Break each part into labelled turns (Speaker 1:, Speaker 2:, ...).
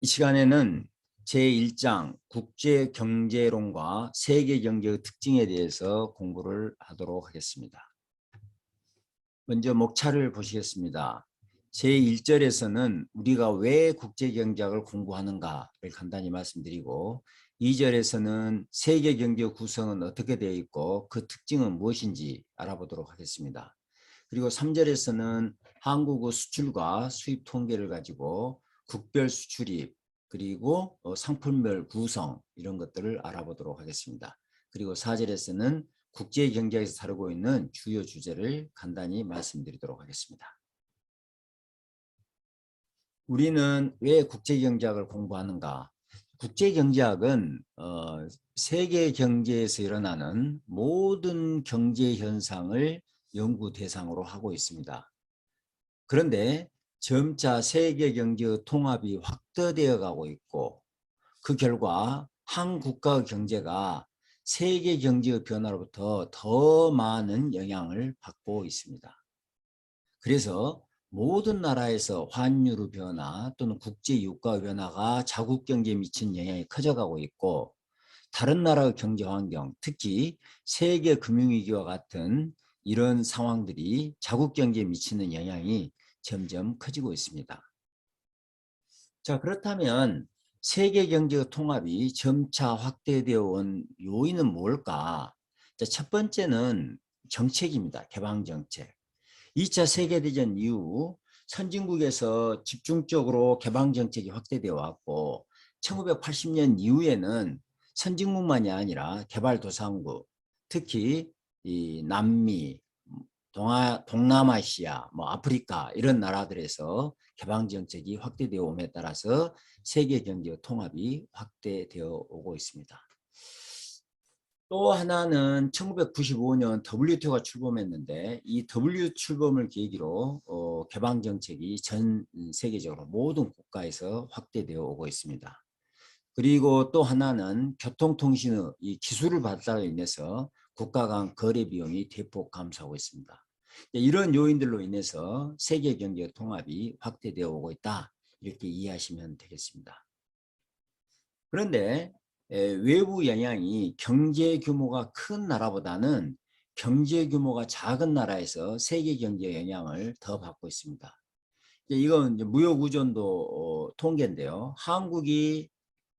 Speaker 1: 이 시간에는 제1장 국제경제론과 세계경제의 특징에 대해서 공부를 하도록 하겠습니다. 먼저 목차를 보시겠습니다. 제1절에서는 우리가 왜 국제경제학을 공부하는가를 간단히 말씀드리고 2절에서는 세계경제 구성은 어떻게 되어 있고 그 특징은 무엇인지 알아보도록 하겠습니다. 그리고 3절에서는 한국의 수출과 수입 통계를 가지고 국별 수출입 그리고 상품별 구성 이런 것들을 알아보도록 하겠습니다. 그리고 4절에서는 국제경제에서 다루고 있는 주요 주제를 간단히 말씀드리도록 하겠습니다. 우리는 왜 국제경제학을 공부하는가? 국제경제학은 세계 경제에서 일어나는 모든 경제 현상을 연구 대상으로 하고 있습니다. 그런데 점차 세계 경제의 통합이 확대되어 가고 있고 그 결과 한 국가의 경제가 세계 경제의 변화로부터 더 많은 영향을 받고 있습니다. 그래서 모든 나라에서 환율의 변화 또는 국제 유가의 변화가 자국 경제에 미친 영향이 커져가고 있고 다른 나라의 경제 환경, 특히 세계 금융위기와 같은 이런 상황들이 자국 경제에 미치는 영향이 점점 커지고 있습니다. 자, 그렇다면 세계 경제의 통합이 점차 확대되어 온 요인은 뭘까? 자, 첫 번째는 정책입니다. 개방 정책. 2차 세계대전 이후 선진국에서 집중적으로 개방 정책이 확대되어 왔고 1980년 이후에는 선진국만이 아니라 개발도상국, 특히 이 남미, 동남아시아, 아프리카 이런 나라들에서 개방 정책이 확대되어 옴에 따라서 세계 경제 통합이 확대되어 오고 있습니다. 또 하나는 1995년 WTO가 출범했는데 이 WTO 출범을 계기로 개방 정책이 전 세계적으로 모든 국가에서 확대되어 오고 있습니다. 그리고 또 하나는 교통통신의 이 기술을 발달로 인해서 국가 간 거래 비용이 대폭 감소하고 있습니다. 이런 요인들로 인해서 세계 경제 통합이 확대되어 오고 있다. 이렇게 이해하시면 되겠습니다. 그런데 외부 영향이 경제 규모가 큰 나라보다는 경제 규모가 작은 나라에서 세계 경제 영향을 더 받고 있습니다. 이건 무역 의존도 통계인데요. 한국이,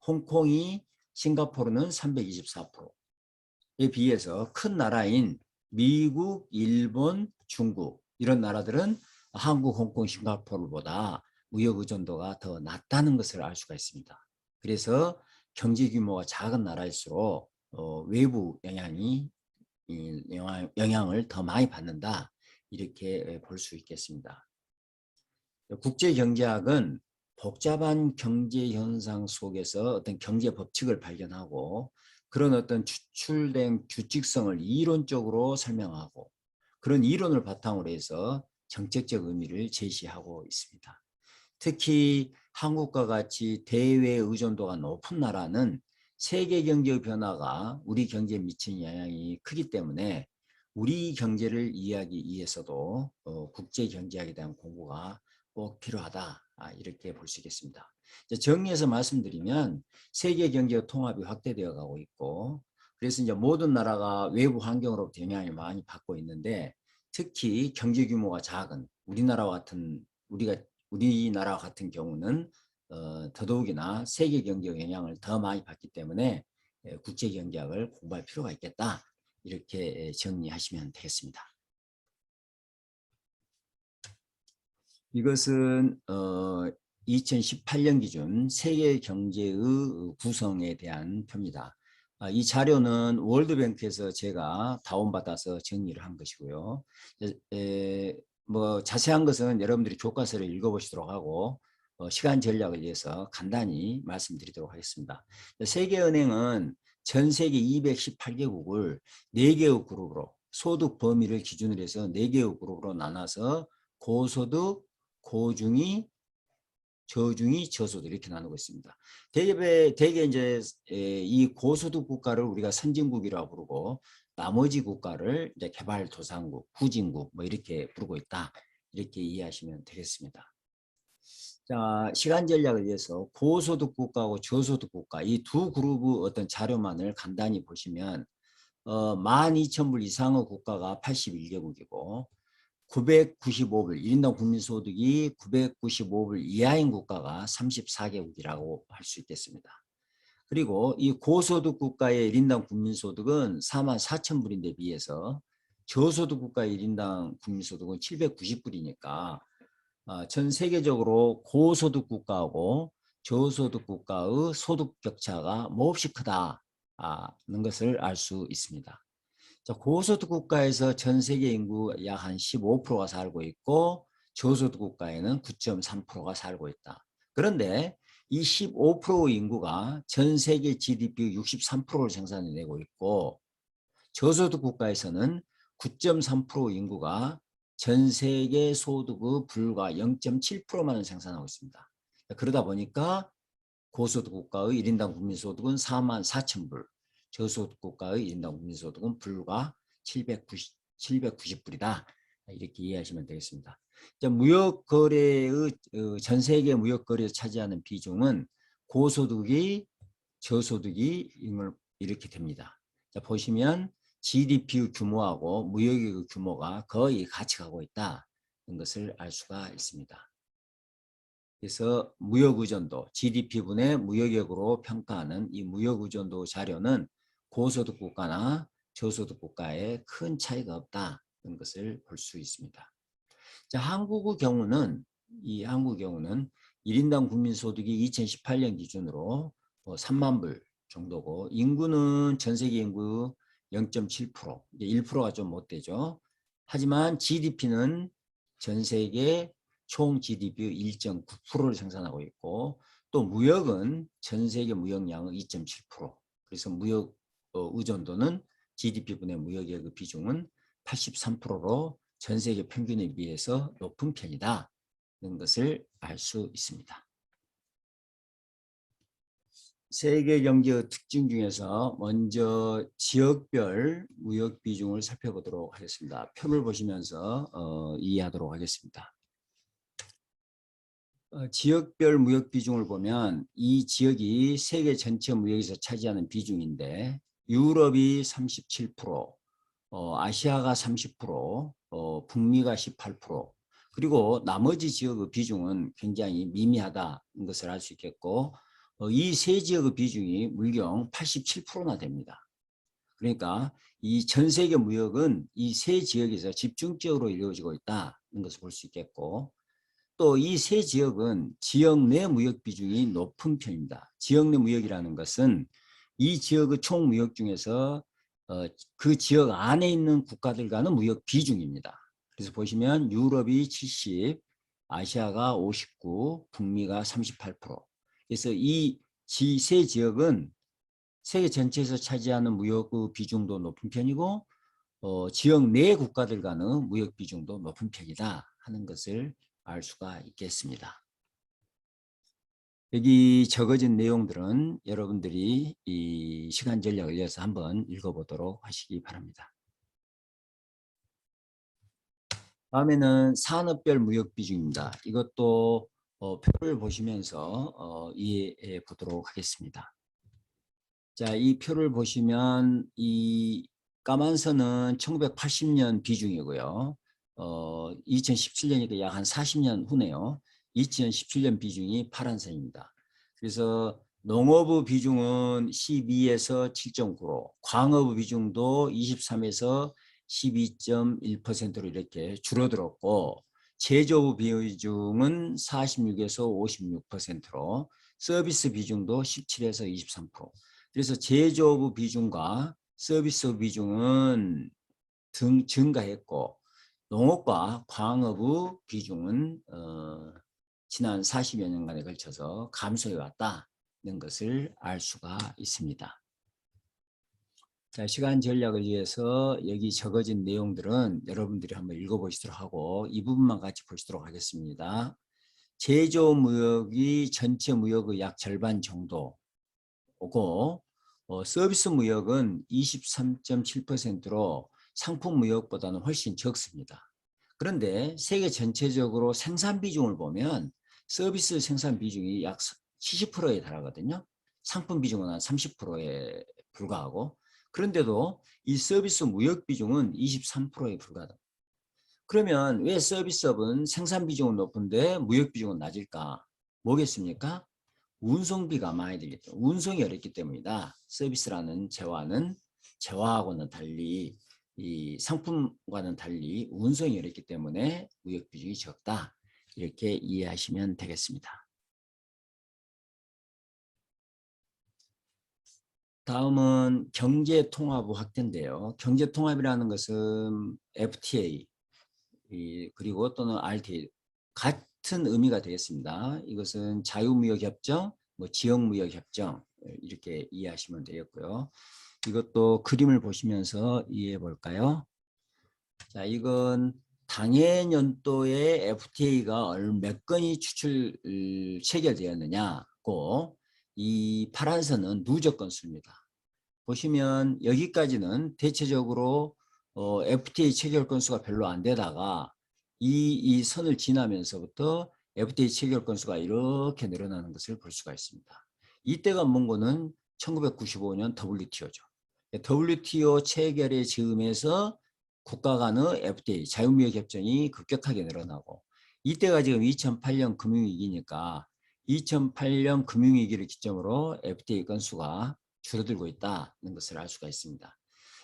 Speaker 1: 홍콩이, 싱가포르는 324%에 비해서 큰 나라인 미국, 일본, 중국 이런 나라들은 한국, 홍콩, 싱가포르보다 무역 의존도가 더 낮다는 것을 알 수가 있습니다. 그래서 경제 규모가 작은 나라일수록 외부 영향을 더 많이 받는다 이렇게 볼 수 있겠습니다. 국제경제학은 복잡한 경제 현상 속에서 어떤 경제 법칙을 발견하고 그런 어떤 추출된 규칙성을 이론적으로 설명하고 그런 이론을 바탕으로 해서 정책적 의미를 제시하고 있습니다. 특히 한국과 같이 대외 의존도가 높은 나라는 세계 경제의 변화가 우리 경제에 미치는 영향이 크기 때문에 우리 경제를 이해하기 위해서도 국제 경제학에 대한 공부가 꼭 필요하다 이렇게 볼 수 있겠습니다. 정리해서 말씀드리면 세계 경제 통합이 확대되어 가고 있고 그래서 이제 모든 나라가 외부 환경으로부터 영향을 많이 받고 있는데 특히 경제 규모가 작은 우리나라 같은 경우는 더더욱이나 세계 경제 영향을 더 많이 받기 때문에 국제 경제학을 공부할 필요가 있겠다 이렇게 정리하시면 되겠습니다. 이것은 2018년 기준 세계 경제의 구성에 대한 표입니다. 이 자료는 월드뱅크에서 제가 다운받아서 정리를 한 것이고요. 자세한 것은 여러분들이 교과서를 읽어보시도록 하고 시간 전략을 위해서 간단히 말씀드리도록 하겠습니다. 세계은행은 전 세계 218개국을 4개의 그룹으로 소득 범위를 기준으로 해서 4개의 그룹으로 나눠서 고소득, 고중위, 저중위, 저소득 이렇게 나누고 있습니다. 대개 이제 이 고소득 국가를 우리가 선진국이라고 부르고 나머지 국가를 이제 개발도상국, 후진국 이렇게 부르고 있다. 이렇게 이해하시면 되겠습니다. 자, 시간 전략을 위해서 고소득 국가하고 저소득 국가 이 두 그룹의 어떤 자료만을 간단히 보시면 12,000불 이상의 국가가 81개국이고 995불 1인당 국민소득이 995불 이하인 국가가 34개국이라고 할 수 있겠습니다. 그리고 이 고소득 국가의 1인당 국민소득은 44,000불인데 비해서 저소득 국가의 1인당 국민소득은 790불이니까 전 세계적으로 고소득 국가하고 저소득 국가의 소득 격차가 몹시 크다는 것을 알 수 있습니다. 자, 고소득 국가에서 전 세계 인구 약 한 15%가 살고 있고 저소득 국가에는 9.3%가 살고 있다. 그런데 이 15% 인구가 전 세계 GDP 63%를 생산해내고 있고 저소득 국가에서는 9.3% 인구가 전 세계 소득의 불과 0.7%만을 생산하고 있습니다. 그러다 보니까 고소득 국가의 1인당 국민소득은 44,000불, 저소득 국가의 1인당 국민소득은 불과 790불이다. 이렇게 이해하시면 되겠습니다. 무역 거래의 전 세계 무역 거래에서 차지하는 비중은 고소득이 저소득이 이렇게 됩니다. 자, 보시면 GDP 규모하고 무역의 규모가 거의 같이 가고 있다는 것을 알 수가 있습니다. 그래서 무역의존도, GDP분의 무역액으로 평가하는 이 무역의존도 자료는 고소득 국가나 저소득 국가에 큰 차이가 없다는 것을 볼 수 있습니다. 자, 한국의 경우는 1인당 국민소득이 2018년 기준으로 3만 불 정도고 인구는 전 세계 인구 0.7%, 1%가 좀 못 되죠. 하지만 GDP는 전 세계 총 GDP 1.9%를 생산하고 있고 또 무역은 전 세계 무역량의 2.7%. 그래서 무역 의존도는 GDP분의 무역액의 비중은 83%로 전 세계 평균에 비해서 높은 편이다는 것을 알 수 있습니다. 세계 경제의 특징 중에서 먼저 지역별 무역 비중을 살펴보도록 하겠습니다. 표를 보시면서 이해하도록 하겠습니다. 지역별 무역 비중을 보면 이 지역이 세계 전체 무역에서 차지하는 비중인데 유럽이 37%, 아시아가 30%, 북미가 18%, 그리고 나머지 지역의 비중은 굉장히 미미하다는 것을 알 수 있겠고 이 세 지역의 비중이 물경 87%나 됩니다. 그러니까 이 전 세계 무역은 이 세 지역에서 집중적으로 이루어지고 있다는 것을 볼 수 있겠고 또 이 세 지역은 지역 내 무역 비중이 높은 편입니다. 지역 내 무역이라는 것은 이 지역의 총 무역 중에서 그 지역 안에 있는 국가들과는 무역 비중입니다. 그래서 보시면 유럽이 70, 아시아가 59, 북미가 38%. 그래서 이 세 지역은 세계 전체에서 차지하는 무역 비중도 높은 편이고 지역 내 국가들과는 무역 비중도 높은 편이다 하는 것을 알 수가 있겠습니다. 여기 적어진 내용들은 여러분들이 이 시간 전략을 위해서 한번 읽어보도록 하시기 바랍니다. 다음에는 산업별 무역 비중입니다. 이것도 표를 보시면서 이해해 보도록 하겠습니다. 자, 이 표를 보시면 이 까만 선은 1980년 비중이고요. 2017년이니까 약 한 40년 후네요. 2017년 비중이 파란 선입니다. 그래서 농업의 비중은 12에서 7.9%, 광업의 비중도 23에서 12.1%로 이렇게 줄어들었고 제조업 비중은 46에서 56%로 서비스 비중도 17에서 23%. 그래서 제조업 비중과 서비스 비중은 증가했고 농업과 광업의 비중은 지난 40여 년간에 걸쳐서 감소해 왔다는 것을 알 수가 있습니다. 자, 시간 전략을 위해서 여기 적어진 내용들은 여러분들이 한번 읽어보시도록 하고 이 부분만 같이 보시도록 하겠습니다. 제조 무역이 전체 무역의 약 절반 정도고 서비스 무역은 23.7%로 상품 무역보다는 훨씬 적습니다. 그런데 세계 전체적으로 생산 비중을 보면 서비스 생산 비중이 약 70%에 달하거든요. 상품 비중은 한 30%에 불과하고, 그런데도 이 서비스 무역 비중은 23%에 불과하다. 그러면 왜 서비스업은 생산 비중은 높은데 무역 비중은 낮을까? 뭐겠습니까? 운송비가 많이 들겠죠. 운송이 어렵기 때문이다. 서비스라는 재화하고는 달리, 이 상품과는 달리 운송이 어렵기 때문에 무역 비중이 적다. 이렇게 이해하시면 되겠습니다. 다음은 경제통합부 확대인데요. 경제통합이라는 것은 FTA 그리고 또는 RTA 같은 의미가 되겠습니다. 이것은 자유무역협정, 지역무역협정 이렇게 이해하시면 되겠고요. 이것도 그림을 보시면서 이해해 볼까요? 자, 이건 당해 연도에 FTA가 몇 건이 체결되었느냐고, 이 파란 선은 누적 건수입니다. 보시면 여기까지는 대체적으로 FTA 체결 건수가 별로 안 되다가 이 선을 지나면서부터 FTA 체결 건수가 이렇게 늘어나는 것을 볼 수가 있습니다. 이때가 먼 거는 1995년 WTO죠. WTO 체결의 즈음에서 국가 간의 FTA 자유무역 협정이 급격하게 늘어나고, 이때가 지금 2008년 금융위기니까 2008년 금융위기를 기점으로 FTA 건수가 줄어들고 있다는 것을 알 수가 있습니다.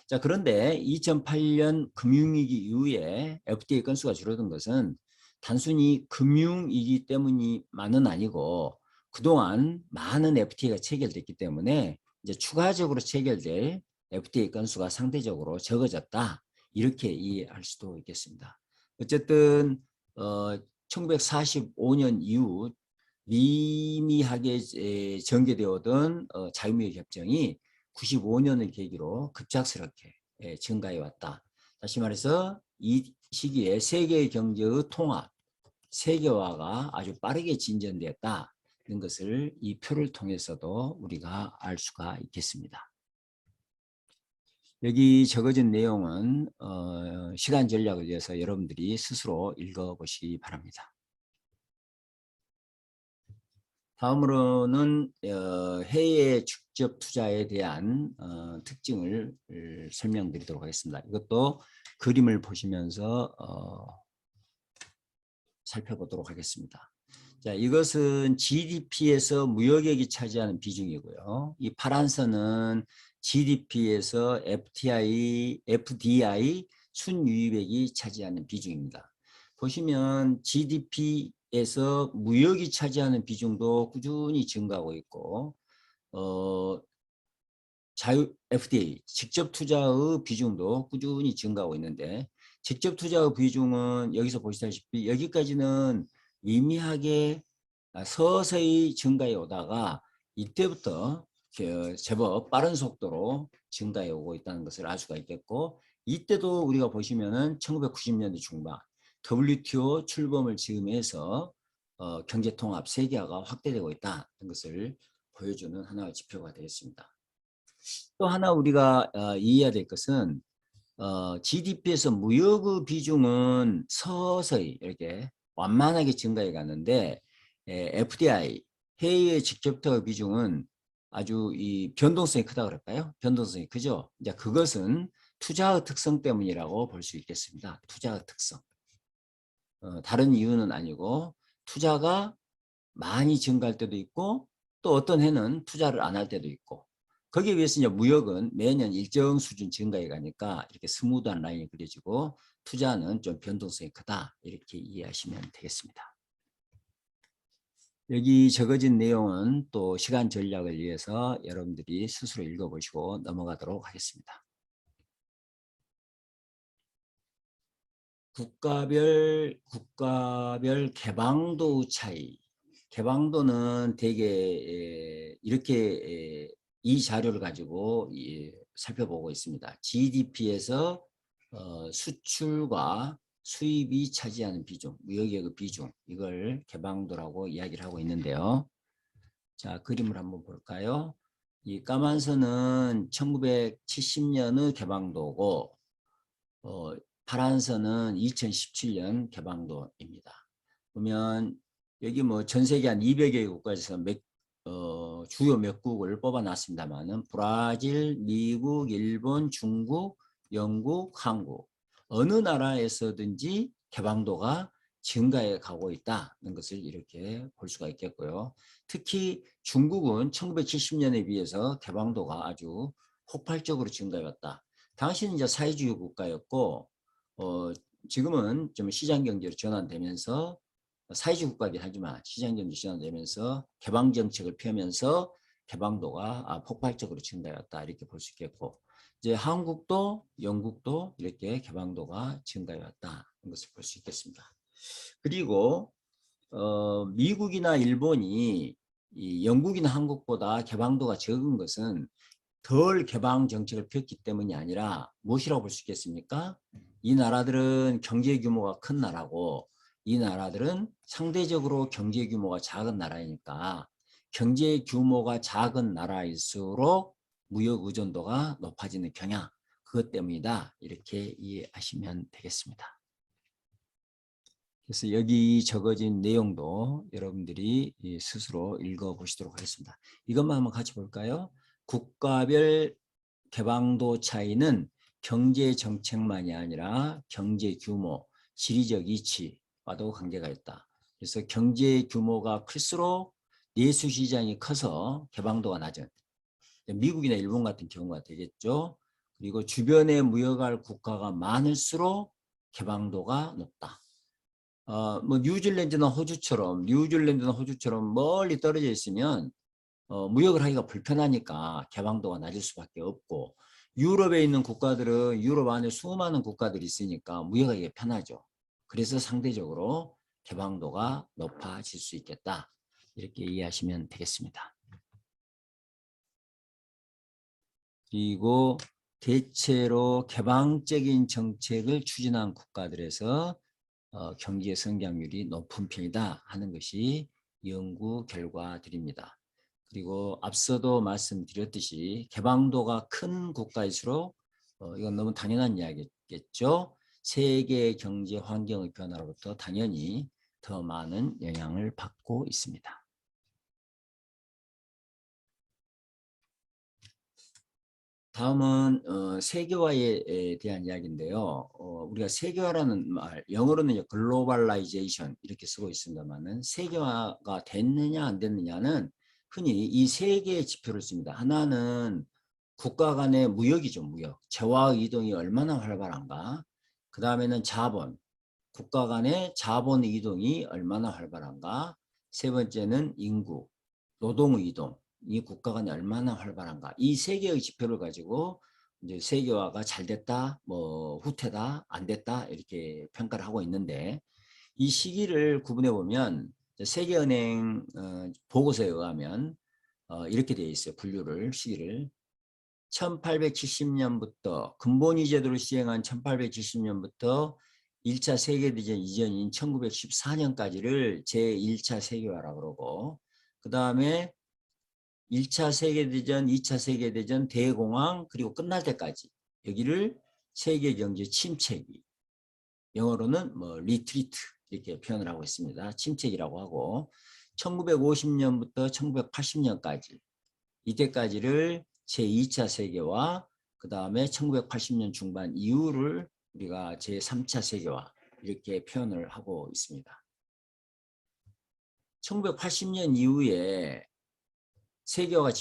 Speaker 1: 자, 그런데 2008년 금융위기 이후에 FTA 건수가 줄어든 것은 단순히 금융위기 때문만은 아니고, 그동안 많은 FTA가 체결됐기 때문에 이제 추가적으로 체결될 FTA 건수가 상대적으로 적어졌다. 이렇게 이해할 수도 있겠습니다. 어쨌든 1945년 이후 미미하게 전개되어던 자유무역 협정이 95년을 계기로 급작스럽게 증가해 왔다. 다시 말해서 이 시기에 세계 경제의 통합, 세계화가 아주 빠르게 진전되었다는 것을 이 표를 통해서도 우리가 알 수가 있겠습니다. 여기 적어진 내용은 시간 전략을 위해서 여러분들이 스스로 읽어보시기 바랍니다. 다음으로는 해외 직접 투자에 대한 특징을 설명드리도록 하겠습니다. 이것도 그림을 보시면서 살펴보도록 하겠습니다. 자, 이것은 GDP에서 무역액이 차지하는 비중이고요. 이 파란 선은 GDP에서 FDI 순유입액이 차지하는 비중입니다. 보시면 GDP에서 무역이 차지하는 비중도 꾸준히 증가하고 있고, FDI 직접 투자의 비중도 꾸준히 증가하고 있는데, 직접 투자의 비중은 여기서 보시다시피 여기까지는 미미하게 서서히 증가해 오다가 이때부터 제법 빠른 속도로 증가해 오고 있다는 것을 알 수가 있겠고, 이때도 우리가 보시면은 1990년대 중반 WTO 출범을 즈음해서 경제통합 세계화가 확대되고 있다는 것을 보여주는 하나의 지표가 되겠습니다. 또 하나 우리가 이해해야 될 것은 GDP에서 무역의 비중은 서서히 이렇게 완만하게 증가해 가는데, FDI 해외 직접 투자 비중은 아주 이 변동성이 크다 그럴까요? 변동성이 크죠. 이제 그것은 투자의 특성 때문이라고 볼 수 있겠습니다. 투자의 특성. 다른 이유는 아니고, 투자가 많이 증가할 때도 있고, 또 어떤 해는 투자를 안 할 때도 있고, 거기에 비해서 이제 무역은 매년 일정 수준 증가해 가니까 이렇게 스무드한 라인이 그려지고, 투자는 좀 변동성이 크다. 이렇게 이해하시면 되겠습니다. 여기 적어진 내용은 또 시간 전략을 위해서 여러분들이 스스로 읽어보시고 넘어가도록 하겠습니다. 국가별 개방도 차이. 개방도는 대개 이렇게 이 자료를 가지고 살펴보고 있습니다. GDP에서 수출과 수입이 차지하는 비중, 무역의 비중, 이걸 개방도라고 이야기를 하고 있는데요. 자, 그림을 한번 볼까요? 이 까만 선은 1970년의 개방도고, 파란 선은 2017년 개방도입니다. 보면 여기 뭐 전 세계 한 200여 국가에서 주요 몇 국을 뽑아놨습니다만은 브라질, 미국, 일본, 중국, 영국, 한국 어느 나라에서든지 개방도가 증가해 가고 있다는 것을 이렇게 볼 수가 있겠고요. 특히 중국은 1970년에 비해서 개방도가 아주 폭발적으로 증가해왔다. 당시는 이제 사회주의 국가였고 지금은 좀 시장 경제로 전환되면서 사회주의 국가이긴 하지만 시장 경제 전환되면서 개방 정책을 펴면서 개방도가 폭발적으로 증가해왔다 이렇게 볼 수 있겠고 이제 한국도 영국도 이렇게 개방도가 증가해왔다는 것을 볼 수 있겠습니다. 그리고 미국이나 일본이 이 영국이나 한국보다 개방도가 적은 것은 덜 개방 정책을 폈기 때문이 아니라 무엇이라고 볼 수 있겠습니까? 이 나라들은 경제 규모가 큰 나라고 이 나라들은 상대적으로 경제 규모가 작은 나라이니까 경제 규모가 작은 나라일수록 무역 의존도가 높아지는 경향 그것 때문이다 이렇게 이해하시면 되겠습니다. 그래서 여기 적어진 내용도 여러분들이 스스로 읽어보시도록 하겠습니다. 이것만 한번 같이 볼까요? 국가별 개방도 차이는 경제 정책만이 아니라 경제 규모, 지리적 이치와도 관계가 있다. 그래서 경제 규모가 클수록 내수 시장이 커서 개방도가 낮은 미국이나 일본 같은 경우가 되겠죠. 그리고 주변에 무역할 국가가 많을수록 개방도가 높다. 뭐 뉴질랜드나 호주처럼 멀리 떨어져 있으면 무역을 하기가 불편하니까 개방도가 낮을 수밖에 없고 유럽에 있는 국가들은 유럽 안에 수많은 국가들이 있으니까 무역하기가 편하죠. 그래서 상대적으로 개방도가 높아질 수 있겠다. 이렇게 이해하시면 되겠습니다. 그리고 대체로 개방적인 정책을 추진한 국가들에서 경제 성장률이 높은 편이다 하는 것이 연구 결과들입니다. 그리고 앞서도 말씀드렸듯이 개방도가 큰 국가일수록 이건 너무 당연한 이야기겠죠. 세계 경제 환경의 변화로부터 당연히 더 많은 영향을 받고 있습니다. 다음은 세계화에 대한 이야기인데요. 우리가 세계화라는 말, 영어로는 글로벌라이제이션 이렇게 쓰고 있습니다만은 세계화가 됐느냐 안 됐느냐는 흔히 이 세 개의 지표를 씁니다. 하나는 국가 간의 무역이죠, 무역. 재화 이동이 얼마나 활발한가. 그 다음에는 자본, 국가 간의 자본 이동이 얼마나 활발한가. 세 번째는 인구, 노동 이동. 이 국가 간에 얼마나 활발한가 이 세 개의 지표를 가지고 이제 세계화가 잘 됐다 뭐 후퇴다 안 됐다 이렇게 평가를 하고 있는데 이 시기를 구분해 보면 세계은행 보고서에 의하면 이렇게 되어 있어요. 분류를 시기를 1870년부터 근본위 제도를 시행한 1870년부터 1차 세계대전 이전인 1914년까지를 제1차 세계화라고 그러고 그 다음에 1차 세계대전, 2차 세계대전, 대공황 그리고 끝날 때까지 여기를 세계경제 침체기 영어로는 뭐 리트리트 이렇게 표현을 하고 있습니다. 침체기라고 하고 1950년부터 1980년까지 이때까지를 제2차 세계화 그 다음에 1980년 중반 이후를 우리가 제3차 세계화 이렇게 표현을 하고 있습니다. 1980년 이후에 세계화가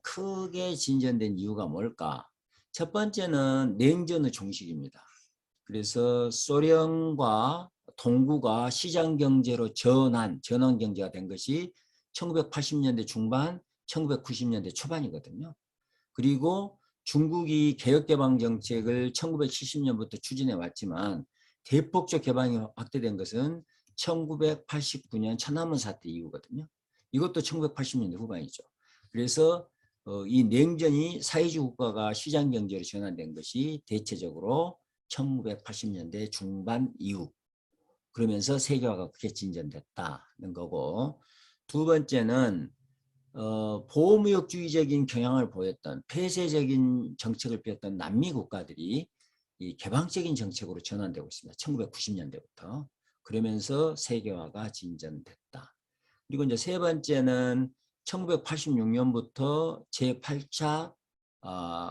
Speaker 1: 크게 진전된 이유가 뭘까? 첫 번째는 냉전의 종식입니다. 그래서 소련과 동구가 시장 경제로 전환 경제가 된 것이 1980년대 중반, 1990년대 초반이거든요. 그리고 중국이 개혁개방 정책을 1970년부터 추진해 왔지만 대폭적 개방이 확대된 것은 1989년 천안문 사태 이후거든요. 이것도 1980년대 후반이죠. 그래서 이 냉전이 사회주의 국가가 시장 경제로 전환된 것이 대체적으로 1980년대 중반 이후 그러면서 세계화가 크게 진전됐다는 거고 두 번째는 보호무역주의적인 경향을 보였던 폐쇄적인 정책을 폈던 남미 국가들이 이 개방적인 정책으로 전환되고 있습니다. 1990년대부터. 그러면서 세계화가 진전됐다. 그리고 이제 세 번째는 1986년부터 제8차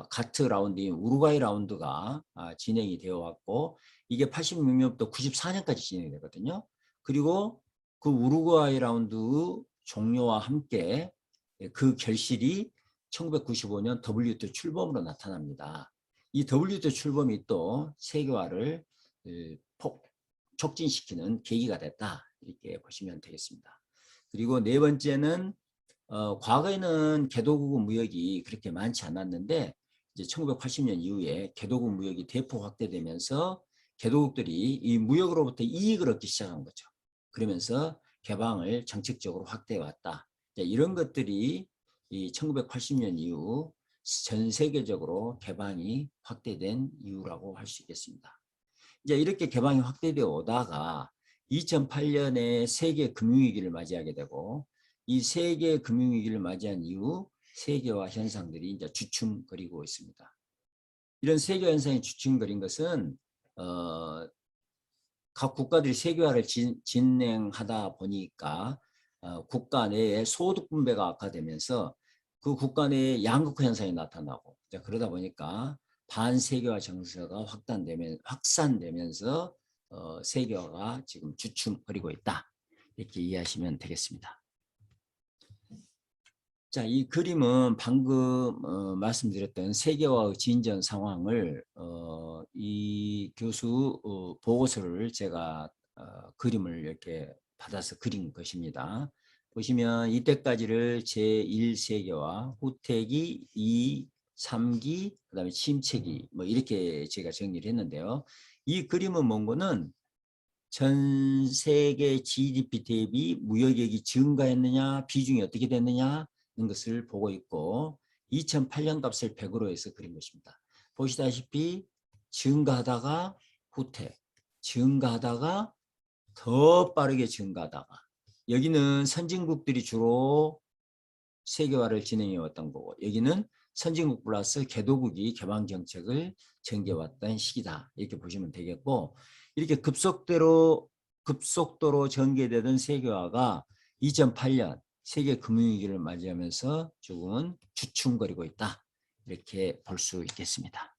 Speaker 1: 가트 라운드인 우루과이 라운드가 진행이 되어 왔고, 이게 86년부터 94년까지 진행이 되거든요. 그리고 그 우루과이 라운드 종료와 함께 그 결실이 1995년 WTO 출범으로 나타납니다. 이 WTO 출범이 또 세계화를 촉진시키는 계기가 됐다, 이렇게 보시면 되겠습니다. 그리고 네 번째는 과거에는 개도국 무역이 그렇게 많지 않았는데, 이제 1980년 이후에 개도국 무역이 대폭 확대되면서 개도국들이 이 무역으로부터 이익을 얻기 시작한 거죠. 그러면서 개방을 정책적으로 확대해 왔다. 이런 것들이 이 1980년 이후 전 세계적으로 개방이 확대된 이유라고 할 수 있겠습니다. 이제 이렇게 개방이 확대되어 오다가 2008년에 세계 금융위기를 맞이하게 되고, 이 세계 금융위기를 맞이한 이후 세계화 현상들이 이제 주춤거리고 있습니다. 이런 세계화 현상이 주춤거린 것은 각 국가들이 세계화를 진행하다 보니까 국가 내에 소득 분배가 악화되면서 그 국가 내에 양극화 현상이 나타나고, 그러다 보니까 반세계화 정서가 확산되면서 세계화가 지금 주춤거리고 있다, 이렇게 이해하시면 되겠습니다. 자, 이 그림은 방금 말씀드렸던 세계화의 진전 상황을 이 교수 보고서를 제가 그림을 이렇게 받아서 그린 것입니다. 보시면 이때까지를 제1세계화, 후퇴기, 2, 3기, 그다음에 침체기, 뭐 이렇게 제가 정리를 했는데요. 이 그림은 뭔 거는 전 세계 GDP 대비 무역액이 증가했느냐, 비중이 어떻게 됐느냐 하는 것을 보고 있고, 2008년 값을 100으로 해서 그린 것입니다. 보시다시피 증가하다가 후퇴, 증가하다가 더 빠르게 증가하다가, 여기는 선진국들이 주로 세계화를 진행해 왔던 거고, 여기는 선진국 플러스 개도국이 개방 정책을 전개해왔던 시기다, 이렇게 보시면 되겠고, 이렇게 급속도로 전개되던 세계화가 2008년 세계 금융위기를 맞이하면서 조금은 주춤거리고 있다, 이렇게 볼 수 있겠습니다.